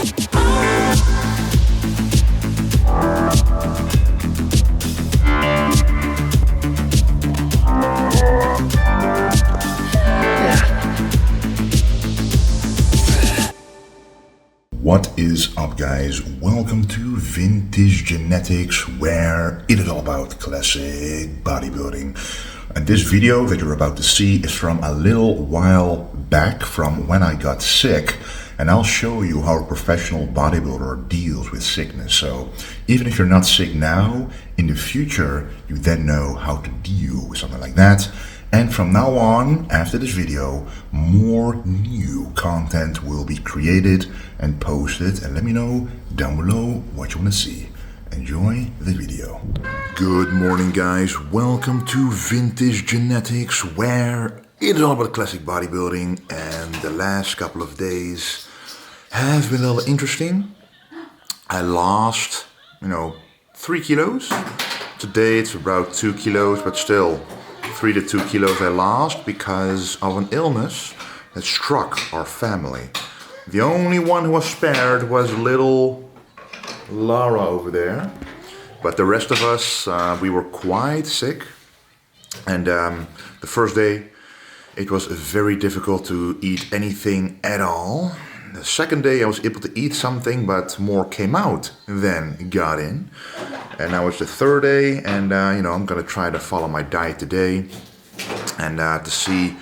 What is up, guys? Welcome to Vintage Genetics, where it is all about classic bodybuilding. And this video that you're about to see is from a little while back, from when I got sick, and I'll show you how a professional bodybuilder deals with sickness. So even if you're not sick now, in the future you then know how to deal with something like that. And from now on, after this video, more new content will be created and posted. And let me know down below what you want to see. Enjoy the video. Good morning, guys. Welcome to Vintage Genetics, where it is all about classic bodybuilding. And the last couple of days have been a little interesting. I lost, 3 kilos. Today it's about 2 kilos, but still 3 to 2 kilos I lost because of an illness that struck our family. The only one who was spared was little Lara over there, but the rest of us, we were quite sick. And the first day it was very difficult to eat anything at all. The second day I was able to eat something, but more came out than got in. And now it's the third day, and I'm gonna try to follow my diet today and to see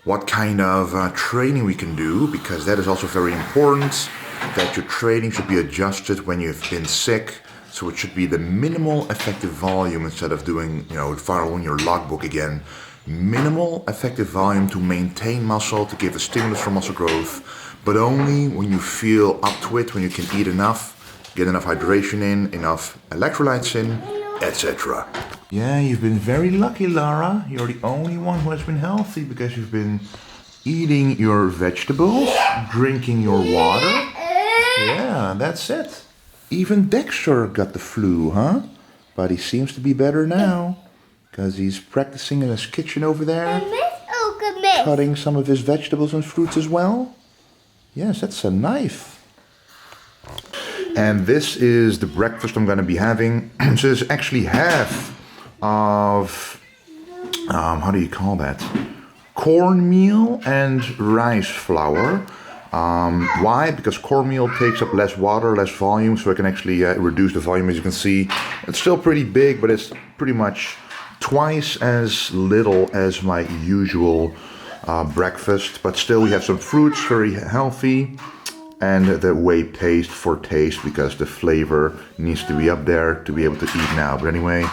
what kind of training we can do, because that is also very important, that your training should be adjusted when you've been sick. So it should be the minimal effective volume instead of doing, following your logbook again. Minimal effective volume to maintain muscle, to give a stimulus for muscle growth, but only when you feel up to it, when you can eat enough, get enough hydration in, enough electrolytes in, etc. Yeah, you've been very lucky, Lara. You're the only one who has been healthy because you've been eating your vegetables, drinking your water. Yeah, that's it. Even Dexter got the flu, huh? But he seems to be better now because he's practicing in his kitchen over there, cutting some of his vegetables and fruits as well. Yes, that's a knife. And this is the breakfast I'm going to be having. So it's actually half of, how do you call that? Cornmeal and rice flour. Why? Because cornmeal takes up less water, less volume, so I can actually reduce the volume. As you can see, it's still pretty big, but it's pretty much twice as little as my usual breakfast. But still, we have some fruits, very healthy. And the whey paste for taste, because the flavor needs to be up there to be able to eat now. But anyway,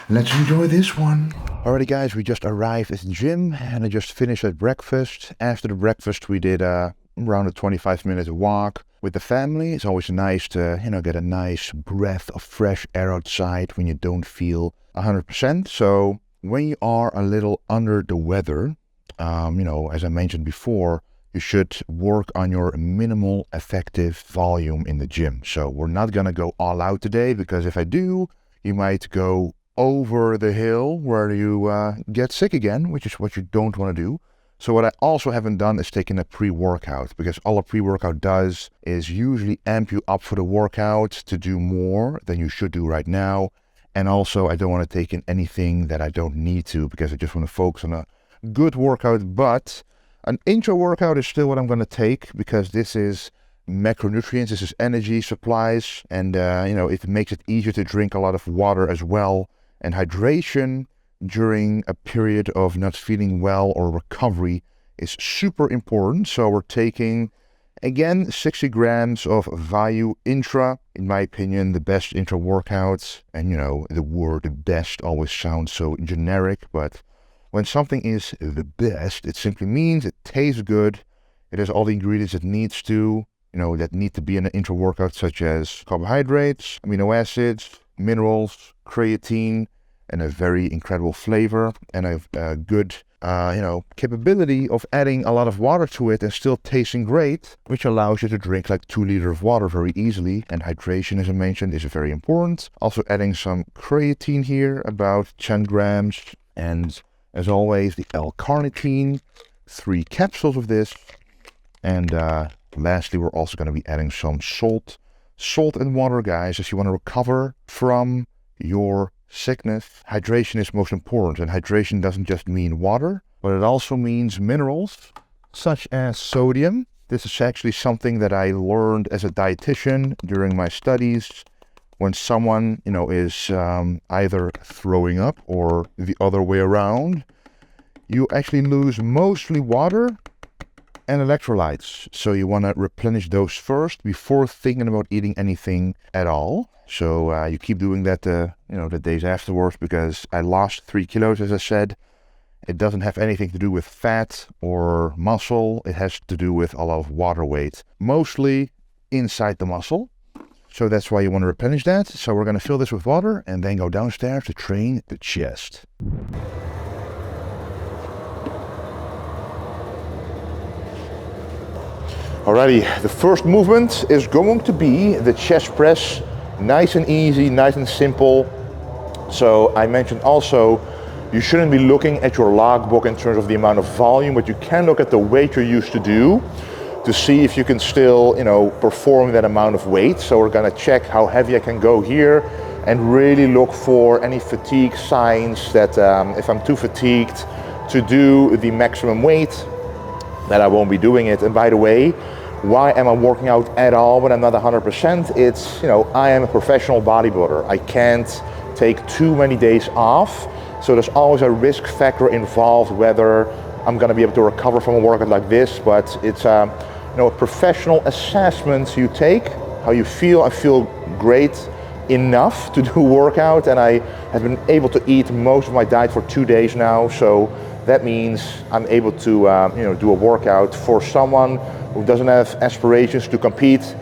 let's enjoy this one. Alrighty, guys, we just arrived at the gym and I just finished at breakfast. After the breakfast, we did around a 25-minute walk with the family. It's always nice to, get a nice breath of fresh air outside when you don't feel 100%. So when you are a little under the weather, as I mentioned before, you should work on your minimal effective volume in the gym. So we're not gonna go all out today, because if I do, you might go over the hill where you get sick again, which is what you don't want to do. So what I also haven't done is taken a pre-workout, because all a pre-workout does is usually amp you up for the workout to do more than you should do right now. And also I don't want to take in anything that I don't need to, because I just want to focus on a good workout. But an intro workout is still what I'm going to take, because this is macronutrients, this is energy supplies, and it makes it easier to drink a lot of water as well. And hydration during a period of not feeling well or recovery is super important. So we're taking, again, 60 grams of Value Intra. In my opinion, the best intra workouts. And the word best always sounds so generic, but when something is the best, it simply means it tastes good, it has all the ingredients it needs to, that need to be in an intra workout, such as carbohydrates, amino acids, minerals, creatine, and a very incredible flavor, and a good, capability of adding a lot of water to it and still tasting great, which allows you to drink like 2 liters of water very easily. And hydration, as I mentioned, is very important. Also adding some creatine here, about 10 grams, and as always, the L-carnitine, 3 capsules of this, and Lastly, we're also going to be adding some salt. Salt and water, guys, as you want to recover from your sickness. Hydration is most important, and hydration doesn't just mean water, but it also means minerals such as sodium. This is actually something that I learned as a dietitian during my studies. When someone, is either throwing up or the other way around, you actually lose mostly water and electrolytes. So you want to replenish those first before thinking about eating anything at all. So you keep doing that, the days afterwards, because I lost 3 kilos, as I said. It doesn't have anything to do with fat or muscle. It has to do with a lot of water weight, mostly inside the muscle. So that's why you want to replenish that. So we're going to fill this with water and then go downstairs to train the chest. Alrighty, the first movement is going to be the chest press. Nice and easy, nice and simple. So I mentioned also, you shouldn't be looking at your logbook in terms of the amount of volume, but you can look at the weight you're used to do to see if you can still, perform that amount of weight. So we're gonna check how heavy I can go here and really look for any fatigue signs that if I'm too fatigued to do the maximum weight, that I won't be doing it. And by the way, why am I working out at all when I'm not 100%? It's, I am a professional bodybuilder. I can't take too many days off. So there's always a risk factor involved whether I'm gonna be able to recover from a workout like this, but it's a professional assessment you take, how you feel. I feel great enough to do a workout, and I have been able to eat most of my diet for 2 days now. So that means I'm able to do a workout. For someone who doesn't have aspirations to compete,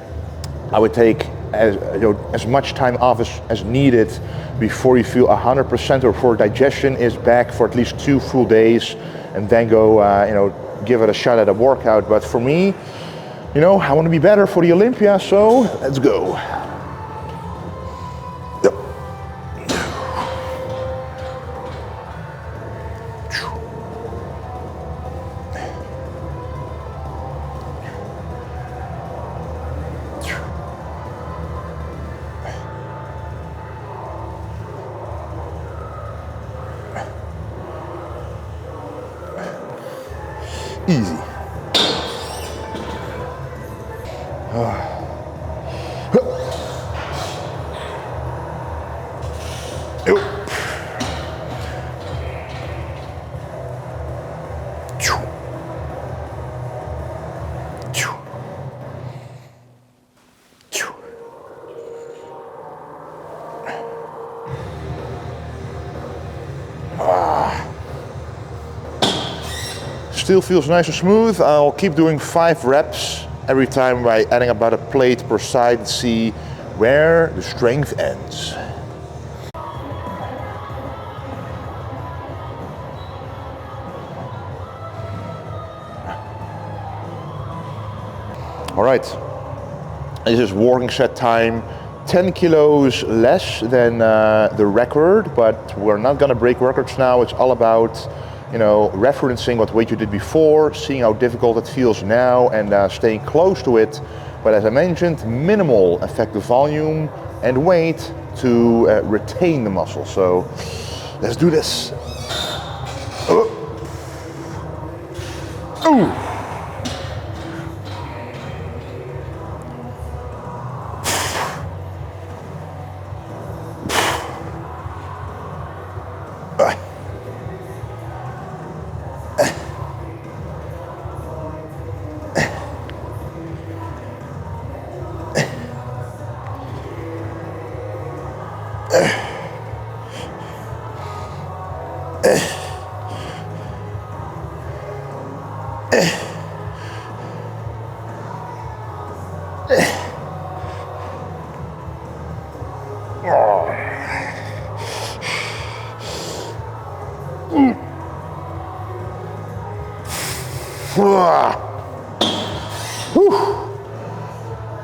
I would take as much time off as needed before you feel 100% or before digestion is back for at least 2 full days, and then go give it a shot at a workout. But for me, I want to be better for the Olympia, so let's go. Easy. Still feels nice and smooth. I'll keep doing 5 reps every time by adding about a plate per side and see where the strength ends. All right, this is working set time, 10 kilos less than the record, but we're not gonna break records now. It's all about referencing what weight you did before, seeing how difficult it feels now, and staying close to it. But as I mentioned, minimal effective volume and weight to retain the muscle. So let's do this. Ooh.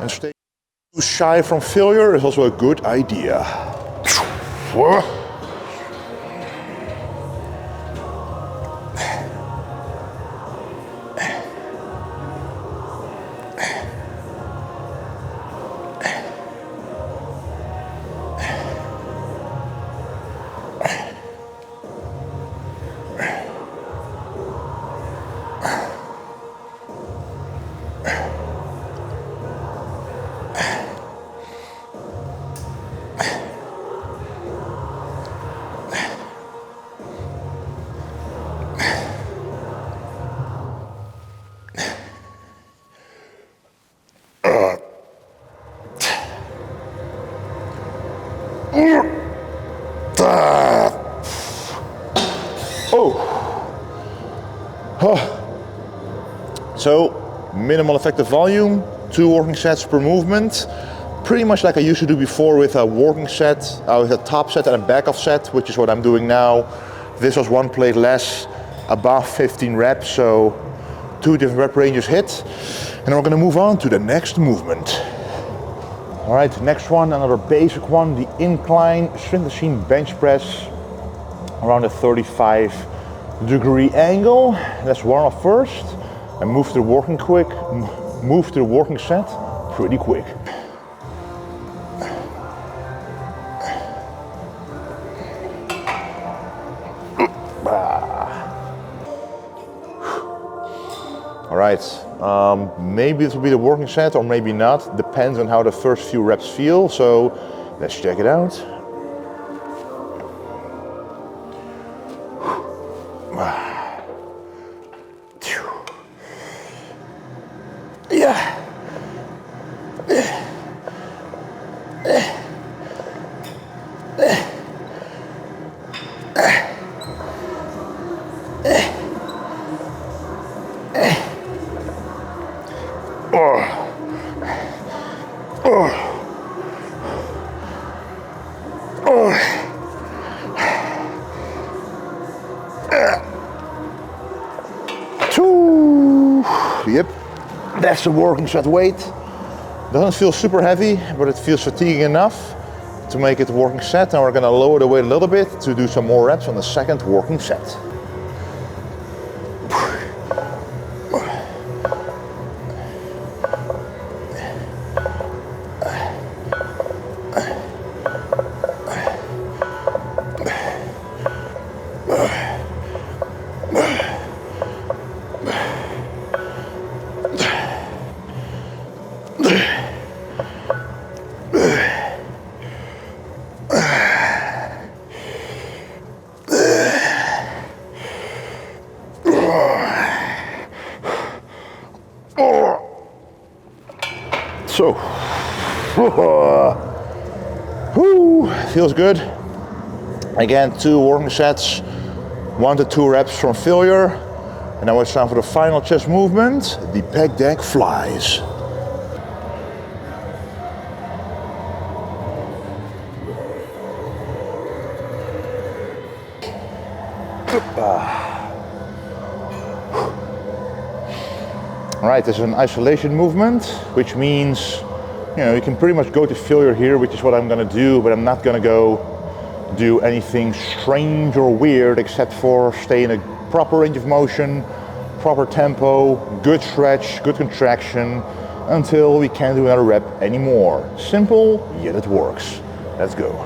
And stay shy from failure is also a good idea. So minimal effective volume, 2 working sets per movement. Pretty much like I used to do before with a working set, with a top set and a back off set, which is what I'm doing now. This was 1 plate less, above 15 reps, so 2 different rep ranges hit. And then we're gonna move on to the next movement. All right, next one, another basic one, the incline strength machine bench press, around a 35-degree angle. Let's warm up first and move to the working set pretty quick. All right, maybe this will be the working set or maybe not. Depends on how the first few reps feel. So let's check it out. Yeah. Yep, that's the working set weight. Doesn't feel super heavy, but it feels fatiguing enough to make it a working set. Now we're gonna lower the weight a little bit to do some more reps on the second working set. So, feels good. Again, 2 working sets, 1 to 2 reps from failure. And now it's time for the final chest movement, the Pec Deck flies. All right, this is an isolation movement, which means, you can pretty much go to failure here, which is what I'm gonna do, but I'm not gonna go do anything strange or weird except for stay in a proper range of motion, proper tempo, good stretch, good contraction, until we can't do another rep anymore. Simple, yet it works. Let's go.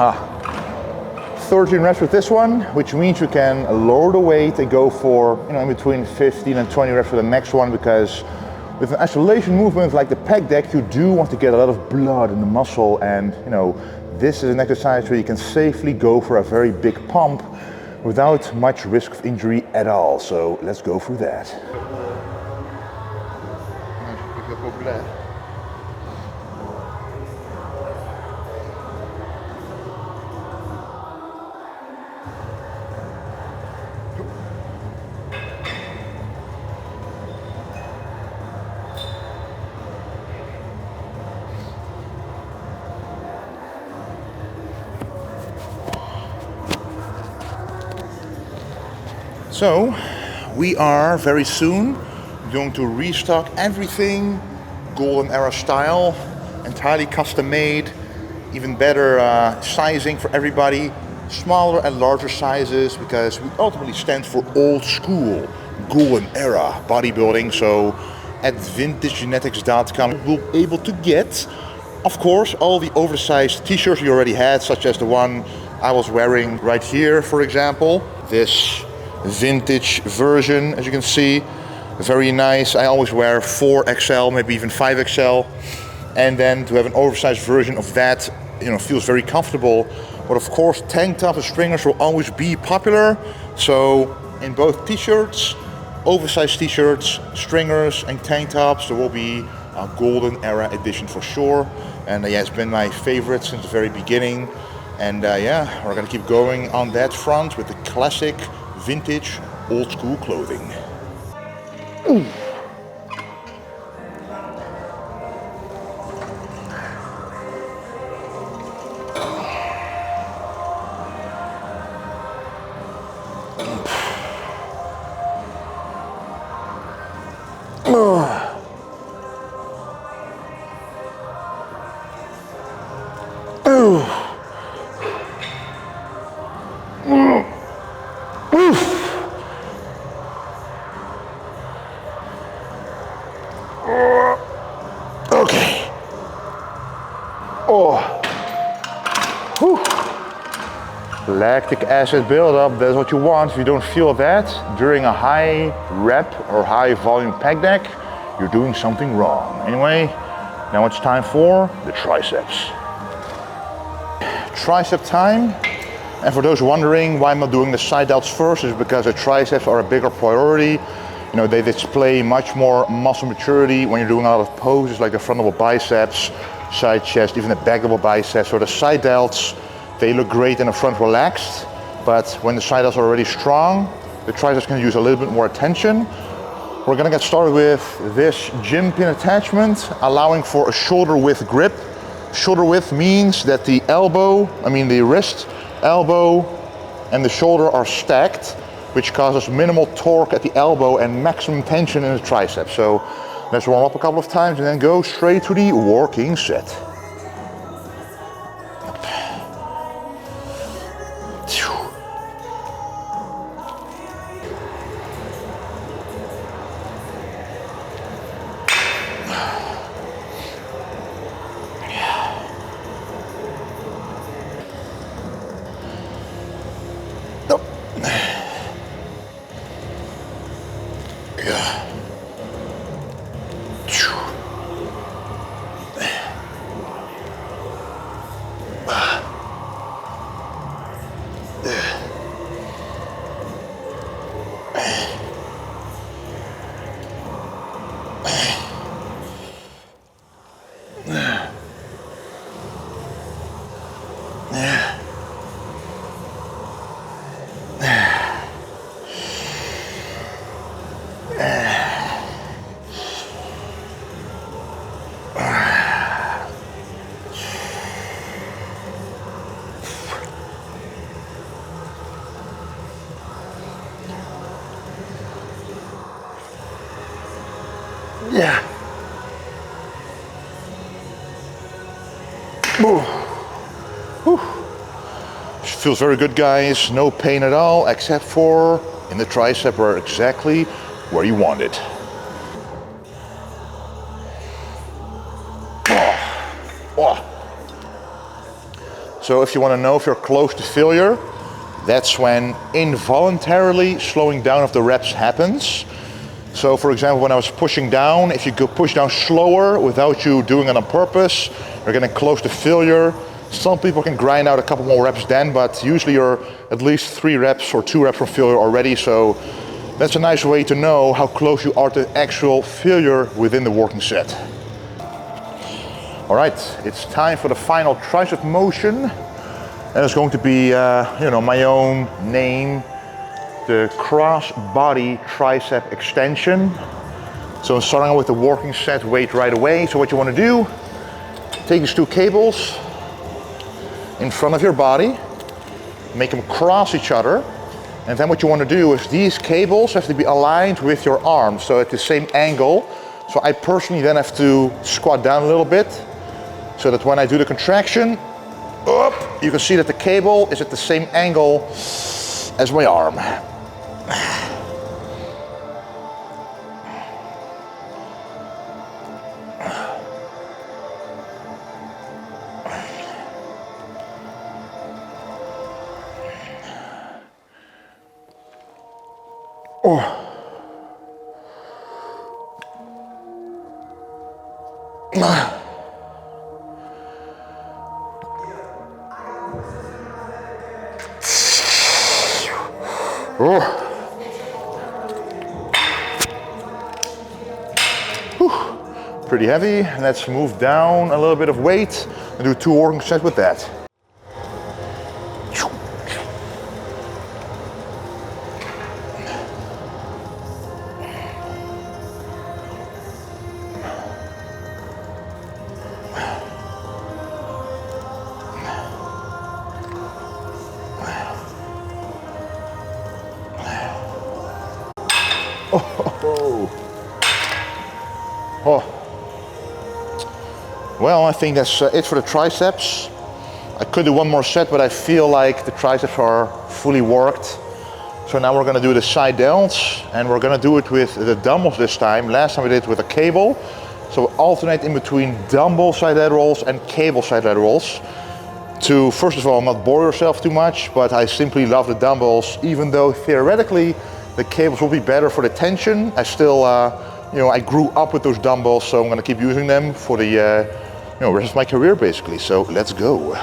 Ah, 13 reps with this one, which means you can lower the weight and go for, in between 15 and 20 reps for the next one, because with an isolation movement like the Pec Deck, you do want to get a lot of blood in the muscle, and this is an exercise where you can safely go for a very big pump without much risk of injury at all. So let's go through that. So, we are very soon going to restock everything golden era style, entirely custom made, even better sizing for everybody, smaller and larger sizes, because we ultimately stand for old school golden era bodybuilding. So at vintagegenetics.com we'll be able to get, of course, all the oversized t-shirts we already had, such as the one I was wearing right here, for example. This vintage version, as you can see, Very nice. I always wear 4XL, maybe even 5XL. And then to have an oversized version of that, feels very comfortable. But of course, tank tops and stringers will always be popular. So in both t-shirts, oversized t-shirts, stringers and tank tops, there will be a golden era edition for sure. And yeah, it's been my favorite since the very beginning. And yeah, we're gonna keep going on that front with the classic, vintage, old school clothing. Ooh. Okay. Oh. Whew. Lactic acid buildup, that's what you want. If you don't feel that during a high rep or high volume pec deck, you're doing something wrong. Anyway, now it's time for the triceps. Tricep time. And for those wondering why I'm not doing the side delts first, is because the triceps are a bigger priority. They display much more muscle maturity when you're doing a lot of poses like the front double biceps, side chest, even the back double biceps. So the side delts, they look great in the front relaxed, but when the side delts are already strong, the triceps can use a little bit more attention. We're gonna get started with this gym pin attachment, allowing for a shoulder width grip. Shoulder width means that the wrist, elbow, and the shoulder are stacked, which causes minimal torque at the elbow and maximum tension in the triceps. So let's warm up a couple of times and then go straight to the working set. Yeah. Feels very good, guys. No pain at all, except for in the tricep, where exactly where you want it. So if you want to know if you're close to failure, that's when involuntarily slowing down of the reps happens. So for example, when I was pushing down, if you go push down slower without you doing it on purpose, you're getting close to failure. Some people can grind out a couple more reps then, but usually you're at least 3 reps or 2 reps from failure already. So that's a nice way to know how close you are to actual failure within the working set. All right, it's time for the final tricep motion. And it's going to be, my own name, the Crossbody tricep extension. So I'm starting with the working set weight right away. So what you want to do, take these 2 cables in front of your body, make them cross each other. And then what you want to do is these cables have to be aligned with your arms, so at the same angle. So I personally then have to squat down a little bit, so that when I do the contraction, you can see that the cable is at the same angle as my arm. Oh. Whew. Pretty heavy. Let's move down a little bit of weight and do 2 working sets with that. Oh. Well, I think that's it for the triceps. I could do one more set, but I feel like the triceps are fully worked. So now we're gonna do the side delts, and we're gonna do it with the dumbbells this time. Last time we did it with a cable. So alternate in between dumbbell side laterals and cable side laterals to, first of all, not bore yourself too much, but I simply love the dumbbells, even though theoretically the cables will be better for the tension. I still, you know, I grew up with those dumbbells, so I'm gonna keep using them for the you know, rest of my career basically. So let's go.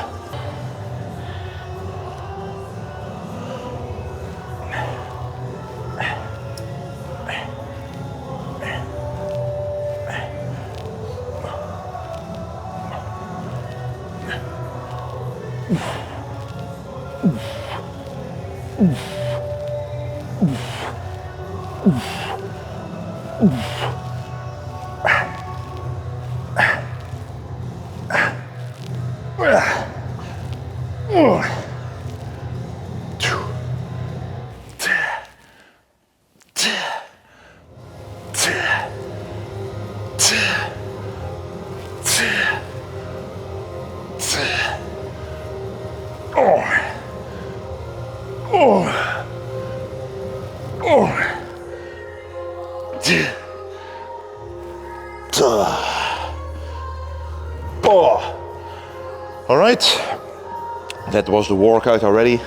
All right, that was the workout already.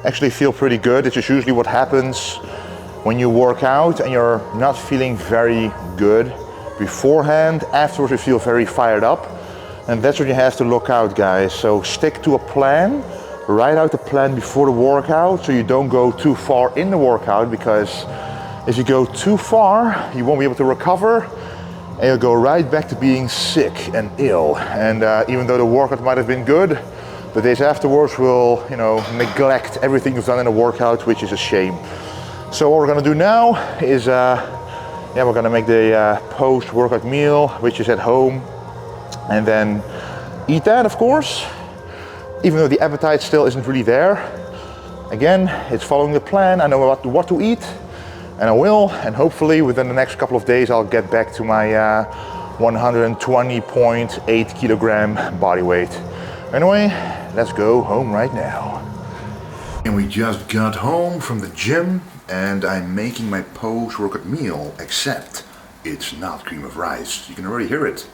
Actually feel pretty good. This is usually what happens when you work out and you're not feeling very good beforehand. Afterwards you feel very fired up, and that's what you have to look out, guys. So stick to a plan, write out the plan before the workout so you don't go too far in the workout, because if you go too far you won't be able to recover and you'll go right back to being sick and ill. And even though the workout might have been good, the days afterwards will, you know, neglect everything you've done in the workout, which is a shame. So what we're gonna do now is, yeah, we're gonna make the post-workout meal, which is at home, and then eat that, of course, even though the appetite still isn't really there. Again, it's following the plan. I know what to eat, and I will, and hopefully within the next couple of days I'll get back to my 120.8 kilogram body weight. Anyway, let's go home right now. And we just got home from the gym, and I'm making my post-workout meal, except it's not cream of rice. You can already hear it.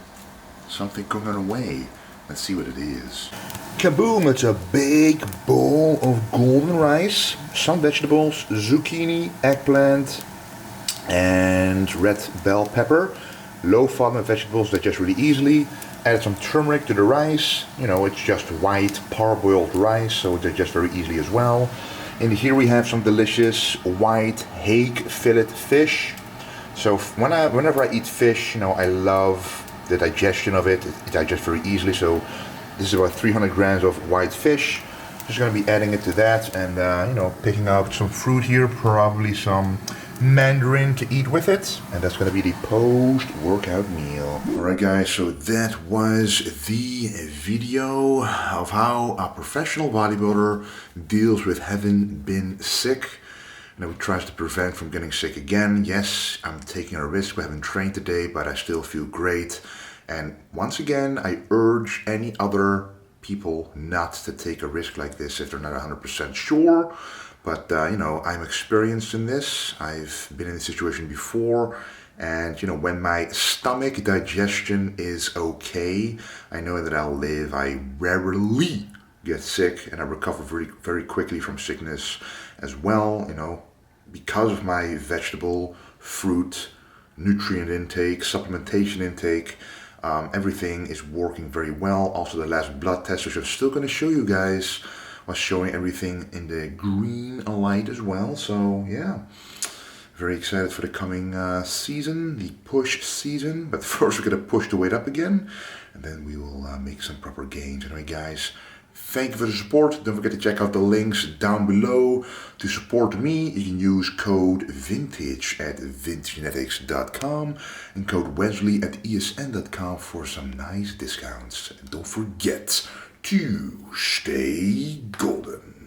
Something cooking away. Let's see what it is. Kaboom! It's a big bowl of golden rice, some vegetables, zucchini, eggplant, and red bell pepper. Low FODMAP vegetables digest really easily. Added some turmeric to the rice. You know, it's just white parboiled rice, so it digests very easily as well. And here we have some delicious white hake fillet fish. So whenever I eat fish, you know, I love the digestion of it. It digests very easily. So this is about 300 grams of white fish. Just going to be adding it to that, and you know, picking out some fruit here, probably some mandarin to eat with it, and that's going to be the post-workout meal. Alright guys, so that was the video of how a professional bodybuilder deals with having been sick. And he tries to prevent from getting sick again. Yes, I'm taking a risk. We haven't trained today, but I still feel great. And once again, I urge any other people not to take a risk like this if they're not 100% sure. But you know, I'm experienced in this. I've been in this situation before, and you know, when my stomach digestion is okay, I know that I'll live. I rarely get sick, and I recover very, very quickly from sickness as well. You know, because of my vegetable, fruit, nutrient intake, supplementation intake, Everything is working very well. Also the last blood test, which I'm still going to show you guys, was showing everything in the green light as well. So yeah, very excited for the coming season, the push season. But first we're going to push the weight up again, and then we will make some proper gains. Anyway guys, thank you for the support. Don't forget to check out the links down below. To support me, you can use code VINTAGE at vintagegenetics.com and code Wesley at esn.com for some nice discounts. And don't forget to stay golden.